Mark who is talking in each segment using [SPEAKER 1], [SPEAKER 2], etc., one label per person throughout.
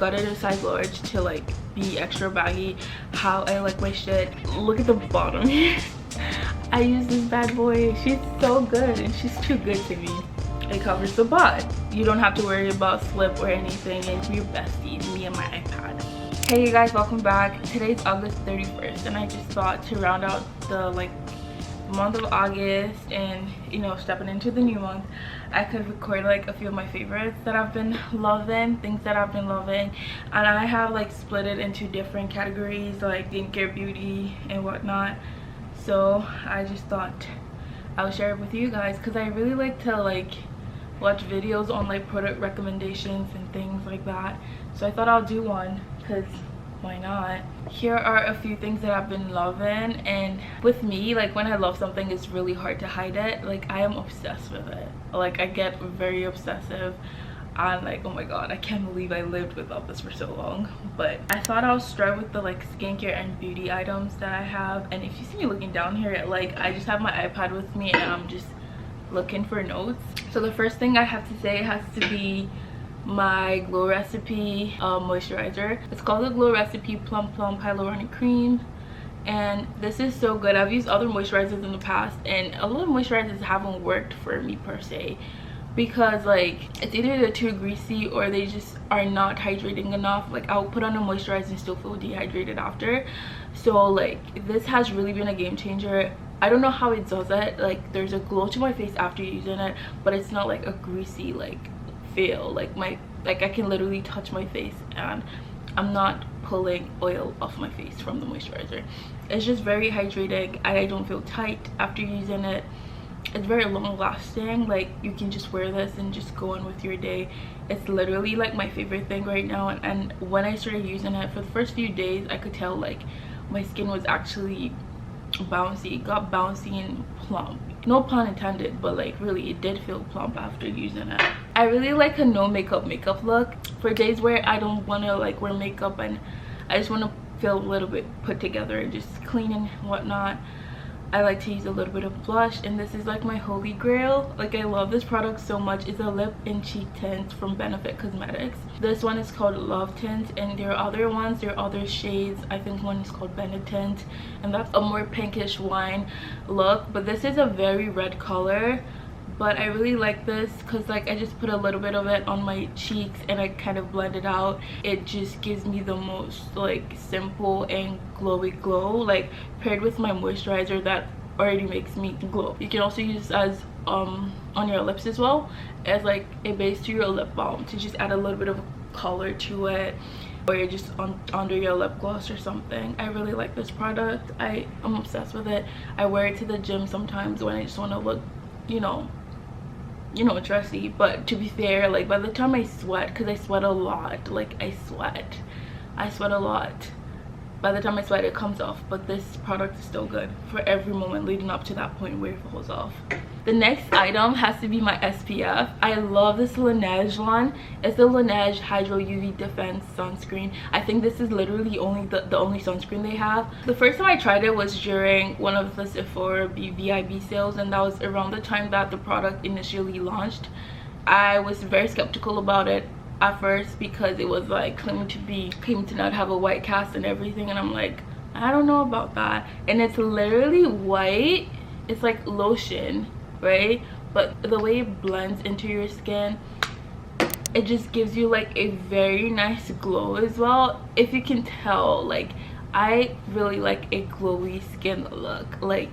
[SPEAKER 1] got it in size large to like be extra baggy. How I like my shit. Look at the bottom here. I use this bad boy. She's so good and she's too good to me. It covers the butt. You don't have to worry about slip or anything, and we're besties, me and my iPad. Hey you guys, welcome back. Today's August 31st and I just thought to round out the month of August and, you know, stepping into the new month, I could record like a few of my favorites that I've been loving, things that I've been loving, and I have like split it into different categories like skincare, beauty and whatnot. So I just thought I would share it with you guys because I really like to watch videos on like product recommendations and things like that. So I thought I'll do one because why not? Here are a few things that I've been loving, and with me, like when I love something, it's really hard to hide it. Like I am obsessed with it. Like I get very obsessive. I'm like, oh my god, I can't believe I lived without this for so long. But I thought I'll start with the like skincare and beauty items that I have. And if you see me looking down here, like I just have my iPad with me and I'm just looking for notes. So the first thing I have to say has to be my Glow Recipe moisturizer. It's called the Glow Recipe Plum Plum Hyaluronic Cream, and this is so good. I've used other moisturizers in the past and a lot of moisturizers haven't worked for me per se, because like it's either they're too greasy or they just are not hydrating enough. Like I'll put on a moisturizer and still feel dehydrated after. So like this has really been a game changer. I don't know how it does it. Like there's a glow to my face after using it, but it's not like a greasy like feel. Like I can literally touch my face and I'm not pulling oil off my face from the moisturizer. It's just very hydrating. I don't feel tight after using it. It's very long lasting. Like you can just wear this and just go on with your day. It's literally like my favorite thing right now, and when I started using it for the first few days, I could tell like my skin was actually bouncy. It got bouncy and plump. No pun intended, but like really it did feel plump after using it. I really like a no makeup look for days where I don't want to like wear makeup and I just want to feel a little bit put together and just clean and whatnot. I like to use a little bit of blush, and this is like my holy grail. Like I love this product so much. It's a lip and cheek tint from Benefit Cosmetics. This one is called Love Tint, and there are other ones, there are other shades. I think one is called Benetint, and that's a more pinkish wine look, but this is a very red color. But I really like this because like I just put a little bit of it on my cheeks and I kind of blend it out. It just gives me the most like simple and glowy glow, like paired with my moisturizer that already makes me glow. You can also use this as on your lips as well as like a base to your lip balm to just add a little bit of color to it, or just under your lip gloss or something. I really like this product. I am obsessed with it. I wear it to the gym sometimes when I just want to look, you know, dressy. But to be fair, like by the time I sweat, because I sweat a lot, like I sweat a lot, by the time I sweat it comes off. But this product is still good for every moment leading up to that point where it falls off. The next item has to be my SPF. I love this Laneige one. It's the Laneige Hydro UV Defense sunscreen. I think this is literally the only sunscreen they have. The first time I tried it was during one of the Sephora VIB sales, and that was around the time that the product initially launched. I was very skeptical about it at first because it was like claiming to not have a white cast and everything, and I'm like, I don't know about that. And it's literally white. It's like lotion, right? But the way it blends into your skin, it just gives you like a very nice glow as well. If you can tell, like I really like a glowy skin look, like,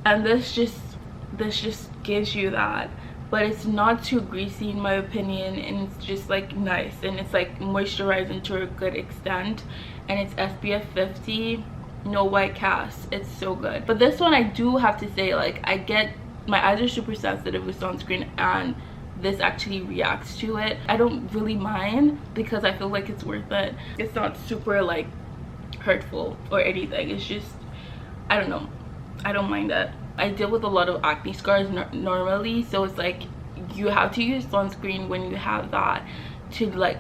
[SPEAKER 1] and this just gives you that. But it's not too greasy in my opinion, and it's just like nice, and it's like moisturizing to a good extent, and it's SPF 50, no white cast. It's so good. But this one I do have to say, like my eyes are super sensitive with sunscreen, and this actually reacts to it. I don't really mind because I feel like it's worth it. It's not super like hurtful or anything. It's just, I don't know, I don't mind it. I deal with a lot of acne scars normally, so it's like you have to use sunscreen when you have that to like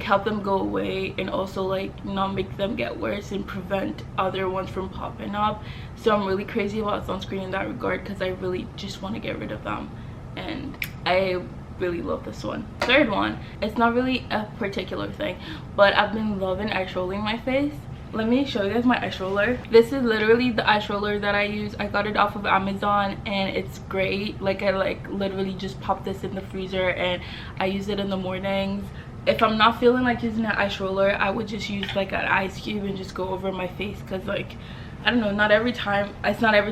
[SPEAKER 1] help them go away, and also like not make them get worse and prevent other ones from popping up. So I'm really crazy about sunscreen in that regard because I really just want to get rid of them. And I really love this one. Third one, it's not really a particular thing, but I've been loving ice rolling my face. Let me show you guys my ice roller. This is literally the ice roller that I use. I got it off of Amazon and it's great. Like, I like literally just pop this in the freezer and I use it in the mornings. If I'm not feeling like using an ice roller, I would just use like an ice cube and just go over my face, because like, I don't know, it's not every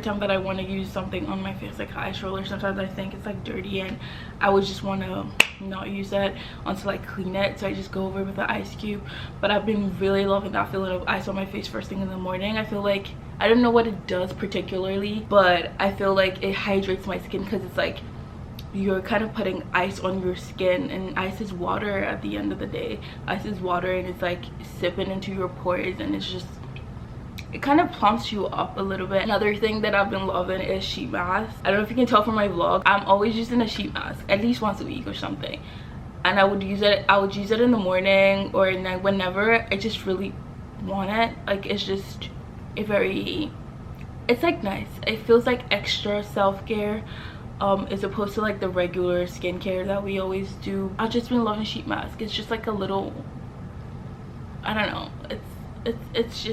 [SPEAKER 1] time that I want to use something on my face like an ice roller. Sometimes I think it's like dirty and I would just want to not use it until I clean it, so I just go over with the ice cube. But I've been really loving that feeling of ice on my face first thing in the morning. I feel like, I don't know what it does particularly, but I feel like it hydrates my skin, because it's like you're kind of putting ice on your skin, and ice is water at the end of the day. Ice is water, and it's like sipping into your pores, and it's just, it kind of plumps you up a little bit. Another thing that I've been loving is sheet masks. I don't know if you can tell from my vlog, I'm always using a sheet mask at least once a week or something, and I would use it in the morning or at night, whenever I just really want it. Like, it's just it's like nice. It feels like extra self-care, as opposed to like the regular skincare that we always do. I've just been loving sheet mask. It's just like a little, I don't know, it's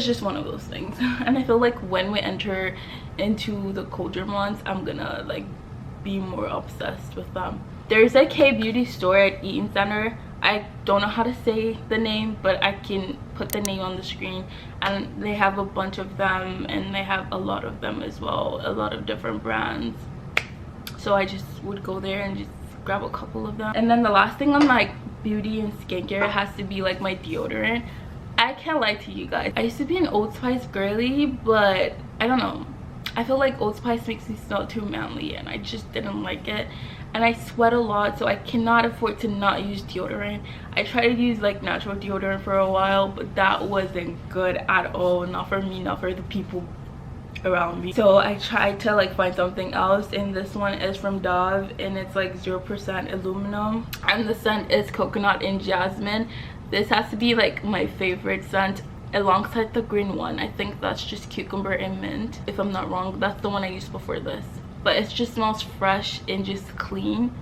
[SPEAKER 1] just one of those things. And I feel like when we enter into the colder months, I'm gonna like be more obsessed with them. There's a K-beauty store at Eaton Center. I don't know how to say the name, but I can put the name on the screen, and they have a bunch of them, and they have a lot of them as well, a lot of different brands. So I just would go there and just grab a couple of them. And then the last thing on like beauty and skincare has to be like my deodorant. I can't lie to you guys, I used to be an Old Spice girly, but I don't know, I feel like Old Spice makes me smell too manly, and I just didn't like it. And I sweat a lot, so I cannot afford to not use deodorant. I tried to use like natural deodorant for a while, but that wasn't good at all. Not for me, not for the people around me. So I tried to like find something else, and this one is from Dove, and it's like 0% aluminum, and the scent is coconut and jasmine. This has to be like my favorite scent alongside the green one. I think that's just cucumber and mint, if I'm not wrong. That's the one I used before this, but it just smells fresh and just clean,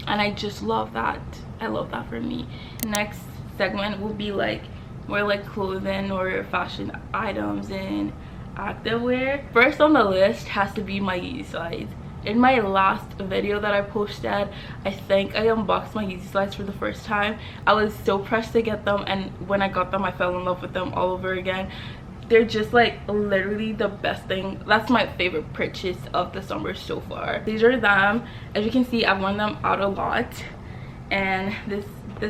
[SPEAKER 1] and I just love that. I love that for me. Next segment will be like more like clothing or fashion items and activewear. First on the list has to be my Yeezy slides. In my last video that I posted, I think I unboxed my Yeezy slides for the first time. I was so pressed to get them, and when I got them, I fell in love with them all over again. They're just like literally the best thing. That's my favorite purchase of the summer so far. These are them. As you can see, I've worn them out a lot, and this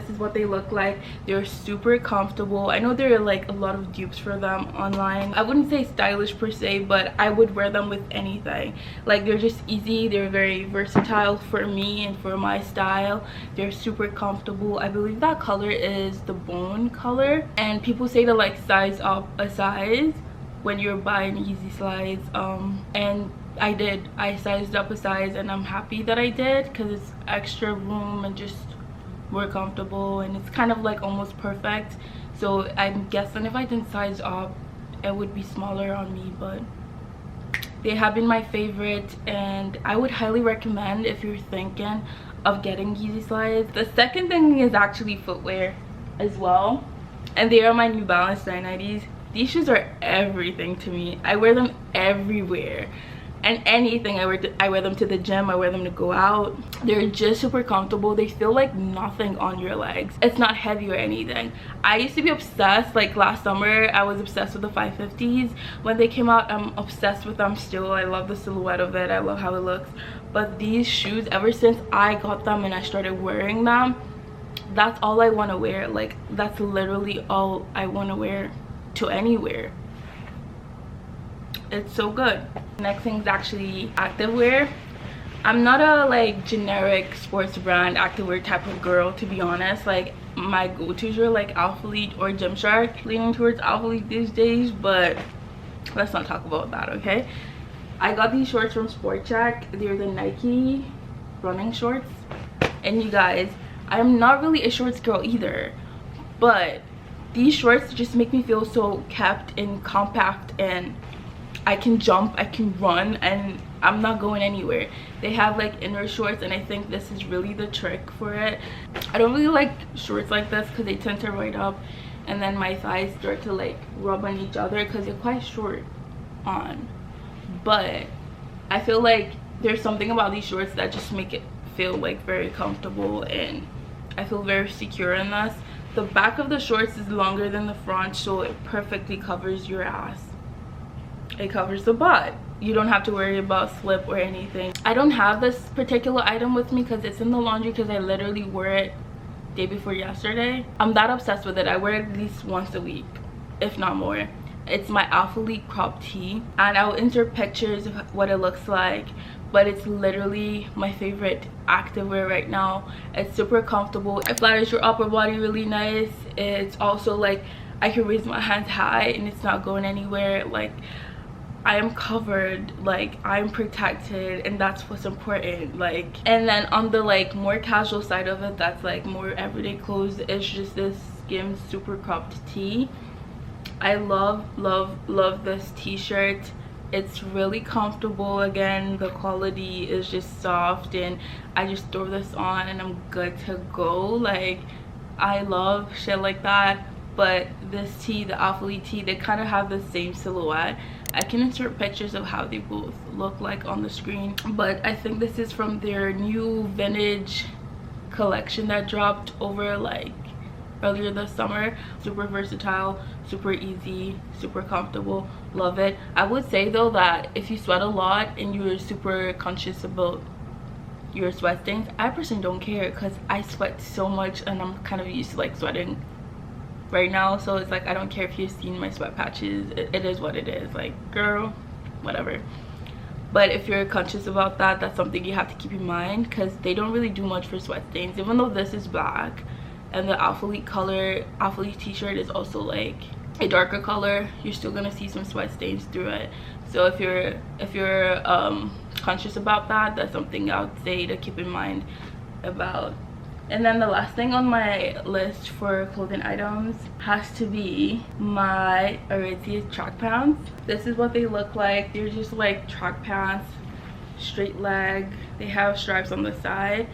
[SPEAKER 1] is what they look like. They're super comfortable. I know there are like a lot of dupes for them online. I wouldn't say stylish per se, but I would wear them with anything. Like, they're just easy, they're very versatile for me and for my style. They're super comfortable. I believe that color is the bone color, and people say to like size up a size when you're buying Yeezy slides, and I did. I sized up a size, and I'm happy that I did, because it's extra room and just more comfortable, and it's kind of like almost perfect. So I'm guessing if I didn't size up, it would be smaller on me, but they have been my favorite, and I would highly recommend if you're thinking of getting Yeezy slides. The second thing is actually footwear as well, and they are my New Balance 990s. These shoes are everything to me. I wear them everywhere and anything. I wear them to the gym, I wear them to go out. They're just super comfortable. They feel like nothing on your legs. It's not heavy or anything. I used to be obsessed, like last summer I was obsessed with the 550s when they came out. I'm obsessed with them still. I love the silhouette of it, I love how it looks. But these shoes, ever since I got them and I started wearing them, that's all I want to wear. Like, that's literally all I want to wear to anywhere. It's so good. Next thing is actually activewear. I'm not a like generic sports brand activewear type of girl, to be honest. Like, my go-tos are like Alphalete or Gymshark, leaning towards Alphalete these days, but let's not talk about that, okay? I got these shorts from Sport Check. They're the Nike running shorts, and you guys, I'm not really a shorts girl either, but these shorts just make me feel so kept and compact, and I can jump, I can run, and I'm not going anywhere. They have like inner shorts, and I think this is really the trick for it. I don't really like shorts like this because they tend to ride up and then my thighs start to like rub on each other because they're quite short on. But I feel like there's something about these shorts that just make it feel like very comfortable, and I feel very secure in this. The back of the shorts is longer than the front, so it perfectly covers your ass. It covers the butt. You don't have to worry about slip or anything. I don't have this particular item with me because it's in the laundry, because I literally wore it day before yesterday. I'm that obsessed with it. I wear it at least once a week, if not more. It's my athlete crop tee, and I'll insert pictures of what it looks like, but it's literally my favorite activewear right now. It's super comfortable. It flatters your upper body really nice. It's also like I can raise my hands high and it's not going anywhere. Like, I am covered, like I'm protected, and that's what's important. Like, and then on the like more casual side of it, that's like more everyday clothes, it's just this Skims super cropped tee. I love this t-shirt. It's really comfortable. Again, the quality is just soft, and I just throw this on and I'm good to go. Like, I love shit like that. But this tee, the athlete tee, they kind of have the same silhouette. I can insert pictures of how they both look like on the screen, but I think this is from their new vintage collection that dropped over like earlier this summer. Super versatile, super easy, super comfortable. Love it. I would say though that if you sweat a lot and you're super conscious about your sweat stains, I personally don't care because I sweat so much and I'm kind of used to like sweating right now, so it's like I don't care if you've seen my sweat patches. It is what it is. Like, girl, whatever. But if you're conscious about that, that's something you have to keep in mind, because they don't really do much for sweat stains. Even though this is black and the athlete color, athlete t-shirt is also like a darker color, you're still gonna see some sweat stains through it. So if you're conscious about that, that's something I would say to keep in mind about. And then the last thing on my list for clothing items has to be my Aritzia track pants. This is what they look like. They're just like track pants, straight leg. They have stripes on the side.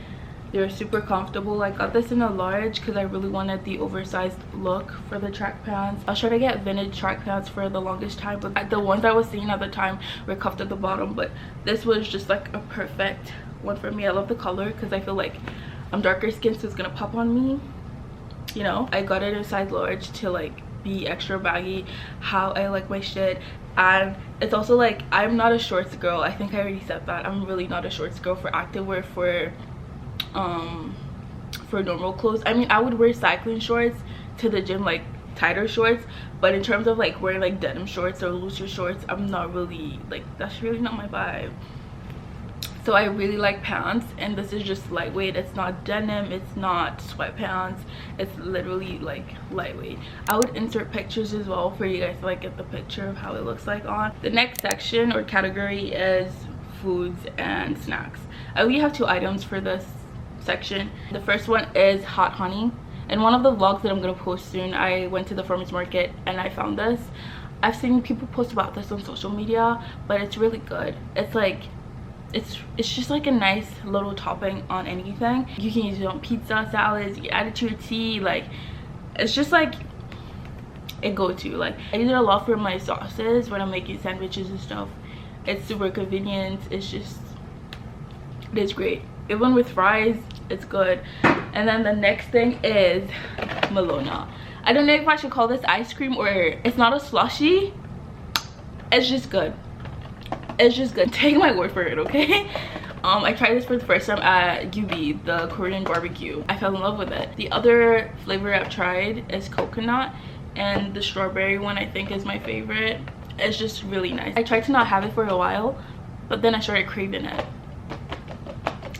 [SPEAKER 1] They're super comfortable. I got this in a large because I really wanted the oversized look for the track pants. I was trying to get vintage track pants for the longest time, but the ones I was seeing at the time were cuffed at the bottom, but this was just like a perfect one for me. I love the color because I feel like I'm darker skinned, so it's gonna pop on me, you know. I got it in size large to like be extra baggy, how I like my shit. And it's also like, I'm not a shorts girl. I think I already said that. I'm really not a shorts girl for activewear, for normal clothes. I mean, I would wear cycling shorts to the gym, like tighter shorts, but in terms of like wearing like denim shorts or looser shorts, I'm not really like, that's really not my vibe. So I really like pants, and this is just lightweight. It's not denim, it's not sweatpants, it's literally like lightweight. I would insert pictures as well for you guys to like get the picture of how it looks like on. The next section or category is foods and snacks. I only have 2 items for this section. The first one is hot honey. In one of the vlogs that I'm gonna post soon, I went to the farmer's market and I found this. I've seen people post about this on social media, but it's really good. It's like, it's just like a nice little topping on anything. You can use it on pizza, salads, you add it to your tea. Like, it's just like a go-to. Like, I use it a lot for my sauces when I'm making sandwiches and stuff. It's super convenient. It's just, it is great. Even with fries, it's good. And then the next thing is Melona. I don't know if I should call this ice cream, or it's not a slushie. It's just good. It's just good. Take my word for it, okay? I tried this for the first time at UB, the Korean barbecue. I fell in love with it. The other flavor I've tried is coconut, and the strawberry one I think is my favorite. It's just really nice. I tried to not have it for a while, but then I started craving it.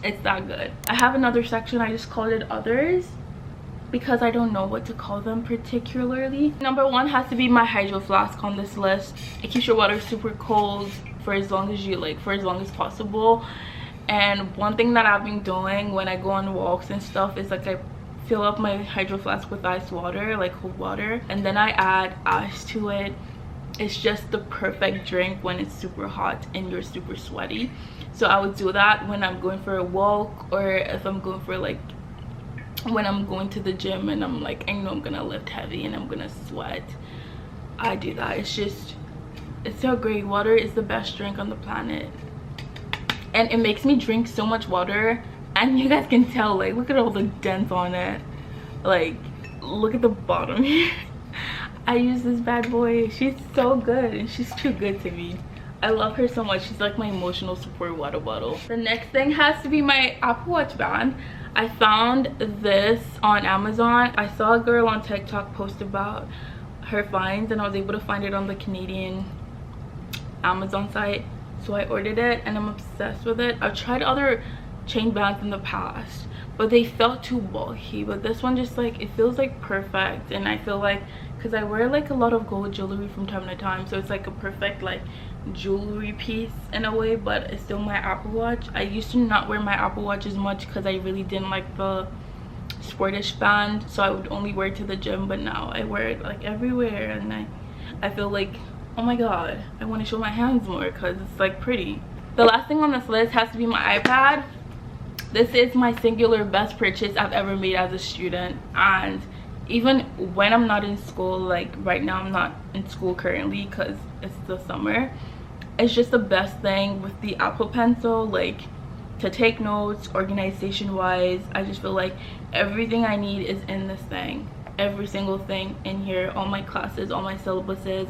[SPEAKER 1] It's that good. I have another section, I just called it others because I don't know what to call them particularly. Number 1 has to be my hydro flask on this list. It keeps your water super cold for as long as you like, for as long as possible. And one thing that I've been doing when I go on walks and stuff is like I fill up my hydro flask with ice water, like cold water, and then I add ice to it it's just the perfect drink when it's super hot and you're super sweaty. So I would do that when I'm going for a walk, or if I'm going for like when I'm going to the gym and I'm like, I know I'm gonna lift heavy and I'm gonna sweat. I do that. It's so great. Water is the best drink on the planet, and it makes me drink so much water. And you guys can tell, like, look at all the dents on it, like look at the bottom. I use this bad boy. She's so good, and she's too good to me. I love her so much. She's like my emotional support water bottle. The next thing has to be my Apple Watch band. I found this on Amazon. I saw a girl on TikTok post about her finds, and I was able to find it on the Canadian Amazon site. So I ordered it, and I'm obsessed with it. I've tried other chain bands in the past, but they felt too bulky. But this one just like, it feels like perfect. And I feel like, because I wear like a lot of gold jewelry from time to time, so it's like a perfect like jewelry piece in a way, but it's still my Apple Watch. I used to not wear my Apple Watch as much because I really didn't like the sportish band, so I would only wear it to the gym. But now I wear it like everywhere, and I feel like, oh my god, I want to show my hands more because it's like pretty. The last thing on this list has to be my iPad. This is my singular best purchase I've ever made as a student, and even when I'm not in school, like right now I'm not in school currently because it's the summer, it's just the best thing with the Apple Pencil, like to take notes, organization wise. I just feel like everything I need is in this thing. Every single thing in here, all my classes, all my syllabuses,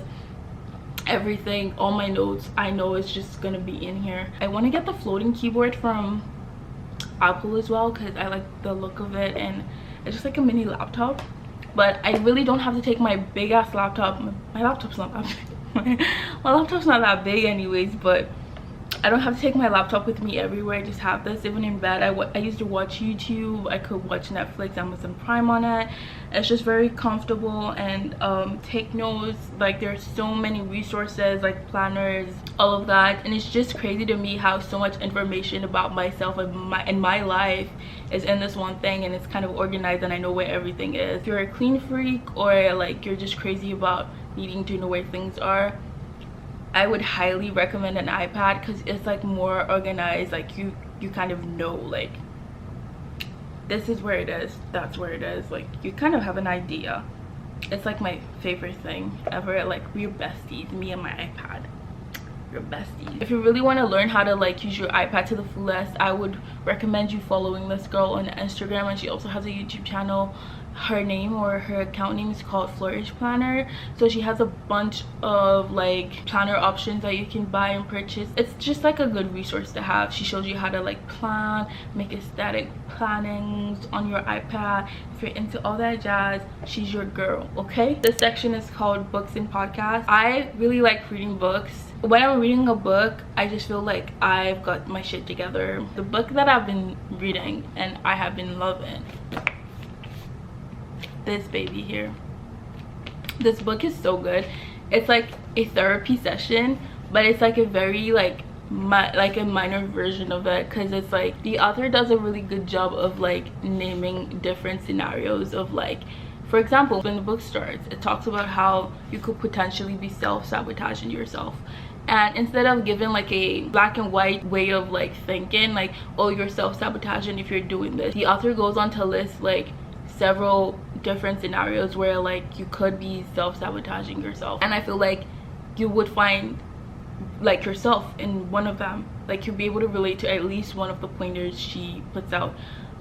[SPEAKER 1] everything, all my notes, I know it's just gonna be in here. I want to get the floating keyboard from Apple as well because I like the look of it, and it's just like a mini laptop. But I really don't have to take my big ass laptop. My laptop's not that big. My laptop's not that big anyways, but I don't have to take my laptop with me everywhere. I just have this. Even in bed, I used to watch YouTube. I could watch Netflix, Amazon Prime on it. It's just very comfortable, and take notes. Like there's so many resources like planners, all of that, and it's just crazy to me how so much information about myself and my life is in this one thing, and it's kind of organized, and I know where everything is. If you're a clean freak, or like you're just crazy about needing to know where things are, I would highly recommend an iPad because it's like more organized. Like you kind of know, like this is where it is, that's where it is. Like you kind of have an idea. It's like my favorite thing ever. Like we're besties, me and my iPad. We're besties. If you really want to learn how to like use your iPad to the fullest, I would recommend you following this girl on Instagram, and she also has a YouTube channel. Her name, or her account name, is called Flourish Planner. So she has a bunch of like planner options that you can buy and purchase. It's just like a good resource to have. She shows you how to like plan, make aesthetic plannings on your iPad. If you're into all that jazz, she's your girl. Okay, this section is called books and podcasts. I really like reading books. When I'm reading a book, I just feel like I've got my shit together. The book that I've been reading and I have been loving, this baby here. This book is so good. It's like a therapy session, but it's like a very like a minor version of it, because it's like the author does a really good job of like naming different scenarios of like, for example, when the book starts, it talks about how you could potentially be self-sabotaging yourself. And instead of giving like a black and white way of like thinking, like, oh, you're self-sabotaging if you're doing this, the author goes on to list like several different scenarios where like you could be self-sabotaging yourself, and I feel like you would find like yourself in one of them. Like you'll be able to relate to at least one of the pointers she puts out.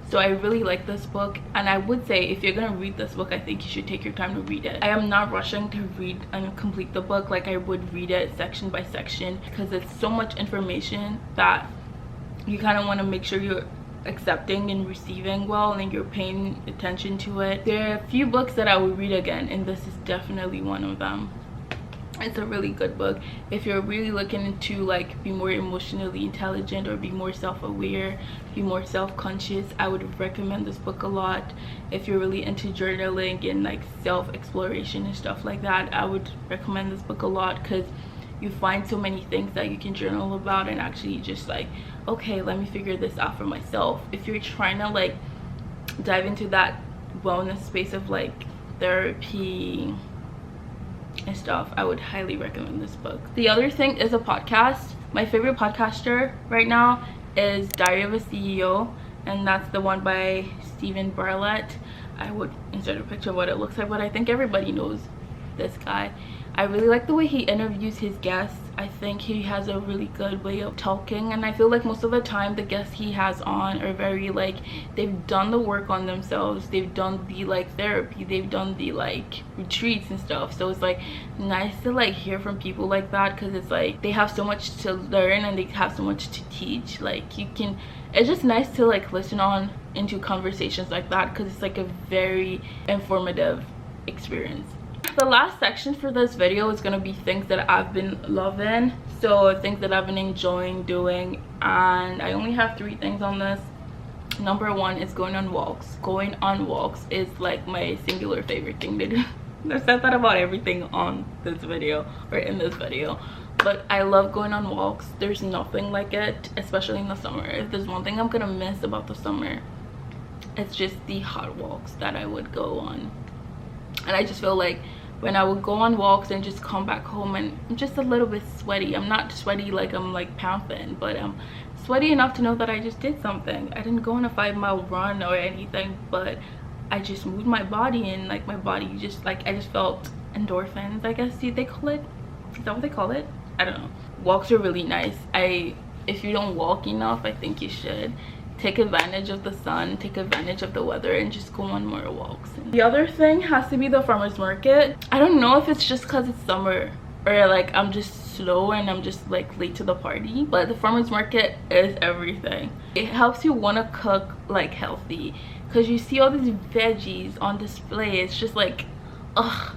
[SPEAKER 1] So I really like this book, and I would say if you're gonna read this book, I think you should take your time to read it. I am not rushing to read and complete the book. Like I would read it section by section, because it's so much information that you kind of want to make sure you're accepting and receiving well, and you're paying attention to it. There are a few books that I would read again, and this is definitely one of them. It's a really good book if you're really looking to like be more emotionally intelligent, or be more self-aware, be more self-conscious. I would recommend this book a lot. If you're really into journaling and like self-exploration and stuff like that, I would recommend this book a lot, because you find so many things that you can journal about and actually just like, okay, let me figure this out for myself. If you're trying to like dive into that wellness space of like therapy, and stuff, I would highly recommend this book. The other thing is a podcast. My favorite podcaster right now is Diary of a CEO, and that's the one by Stephen Bartlett. I would insert a picture of what it looks like, but I think everybody knows this guy. I really like the way he interviews his guests. I think he has a really good way of talking, and I feel like most of the time the guests he has on are very like, they've done the work on themselves, they've done the like therapy, they've done the like retreats and stuff. So it's like nice to like hear from people like that, because it's like they have so much to learn and they have so much to teach. Like you can, it's just nice to like listen on into conversations like that, because it's like a very informative experience. The last section for this video is going to be things that I've been loving, so things that I've been enjoying doing, and I only have 3 things on this. Number 1 is going on walks. Going on walks is like my singular favorite thing to do. I've said that about everything on this video or in this video, but I love going on walks. There's nothing like it, especially in the summer. If there's one thing I'm gonna miss about the summer, it's just the hot walks that I would go on. And I just feel like when I would go on walks and just come back home and I'm just a little bit sweaty. I'm not sweaty like I'm like panting, but I'm sweaty enough to know that I just did something. I didn't go on a 5-mile run or anything, but I just moved my body, and like my body just like, I just felt endorphins, I guess they call it. Is that what they call it? I don't know. Walks are really nice. If you don't walk enough, I think you should take advantage of the sun, take advantage of the weather, and just go on more walks. The other thing has to be the farmers market. I don't know if it's just because it's summer or like I'm just slow and I'm just like late to the party, but the farmers market is everything. It helps you want to cook like healthy, because you see all these veggies on display. It's just like, ugh,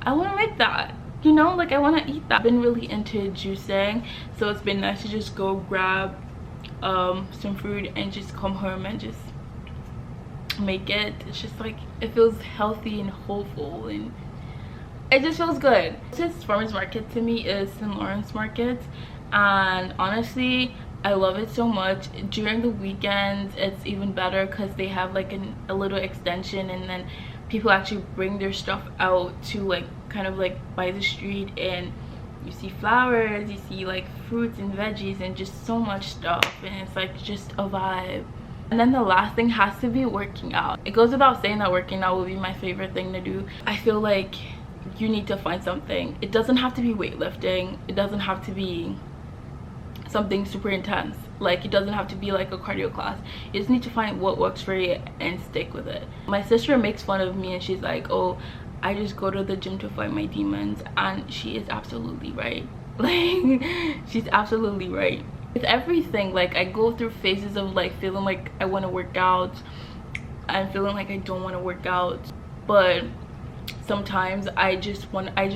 [SPEAKER 1] I want to make that, you know, like I want to eat that. I've been really into juicing, so it's been nice to just go grab some fruit and just come home and just make it. It's just like, it feels healthy and hopeful, and it just feels good. This farmers market to me is St. Lawrence Market, and honestly I love it so much. During the weekends it's even better, because they have like a little extension, and then people actually bring their stuff out to like kind of like by the street, and you see flowers, you see like fruits and veggies and just so much stuff, and it's like just a vibe. And then the last thing has to be working out. It goes without saying that working out will be my favorite thing to do. I feel like you need to find something. It doesn't have to be weightlifting, it doesn't have to be something super intense, like it doesn't have to be like a cardio class. You just need to find what works for you and stick with it. My sister makes fun of me and she's like, oh, I just go to the gym to fight my demons, and she is absolutely right. Like she's absolutely right with everything. Like I go through phases of like feeling like I want to work out and feeling like I don't want to work out, but sometimes I just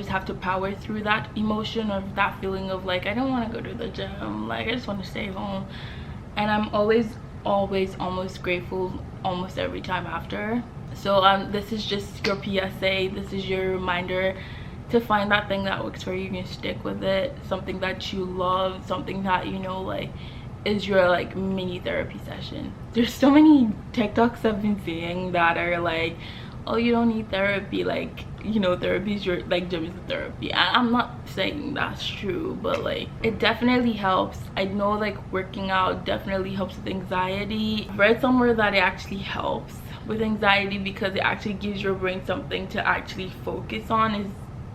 [SPEAKER 1] have to power through that emotion of that feeling of like I don't want to go to the gym, like I just want to stay home. And I'm always almost grateful almost every time after. So this is just your PSA, this is your reminder to find that thing that works for you and stick with it. Something that you love, something that you know like is your like mini therapy session. There's so many TikToks I've been seeing that are like, oh, you don't need therapy, like, you know, therapy is your, like, gym is the therapy. I'm not saying that's true, but like it definitely helps. I know like working out definitely helps with anxiety. I've read somewhere that it actually helps with anxiety because it actually gives your brain something to actually focus on, is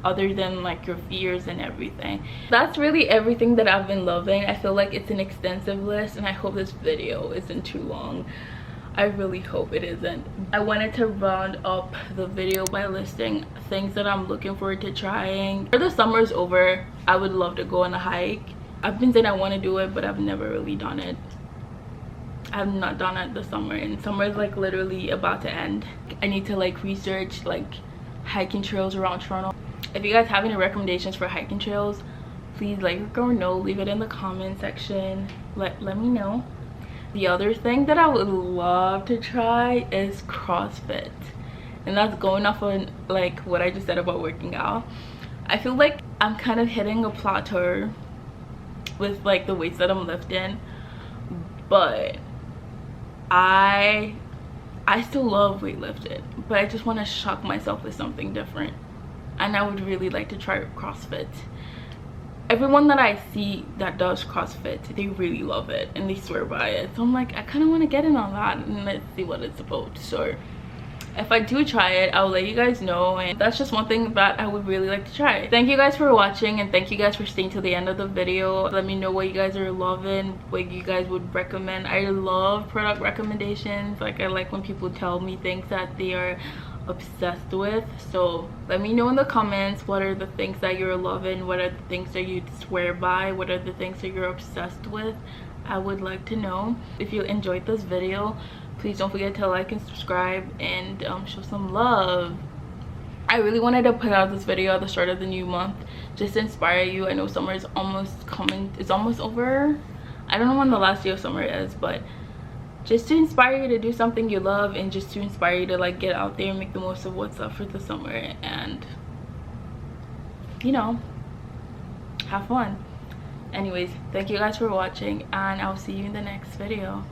[SPEAKER 1] other than like your fears and everything. That's really everything that I've been loving. I feel like it's an extensive list, and I hope this video isn't too long. I really hope it isn't. I wanted to round up the video by listing things that I'm looking forward to trying. After the summer's over, I would love to go on a hike. I've been saying I want to do it, but I've never really done it. I've not done it this summer, and summer is like literally about to end. I need to like research like hiking trails around Toronto. If you guys have any recommendations for hiking trails, please let or know, leave it in the comment section. Let me know. The other thing that I would love to try is CrossFit, and that's going off on like what I just said about working out. I feel like I'm kind of hitting a plateau with like the weights that I'm lifting, but I still love weightlifting, but I just want to shock myself with something different. and I would really like to try CrossFit. Everyone that I see that does CrossFit, they really love it and they swear by it. So I'm like, I kind of want to get in on that, and let's see what it's about. So if I do try it, I'll let you guys know, and that's just one thing that I would really like to try. Thank you guys for watching, and thank you guys for staying till the end of the video. Let me know what you guys are loving, what you guys would recommend. I love product recommendations. Like, I like when people tell me things that they are obsessed with. So let me know in the comments, what are the things that you're loving, what are the things that you swear by, what are the things that you're obsessed with. I would like to know. If you enjoyed this video, please don't forget to like and subscribe, and show some love. I really wanted to put out this video at the start of the new month just to inspire you. I know summer is almost coming, it's almost over. I don't know when the last day of summer is, but just to inspire you to do something you love, and just to inspire you to like get out there and make the most of what's up for the summer, and you know, have fun. Anyways, thank you guys for watching, and I'll see you in the next video.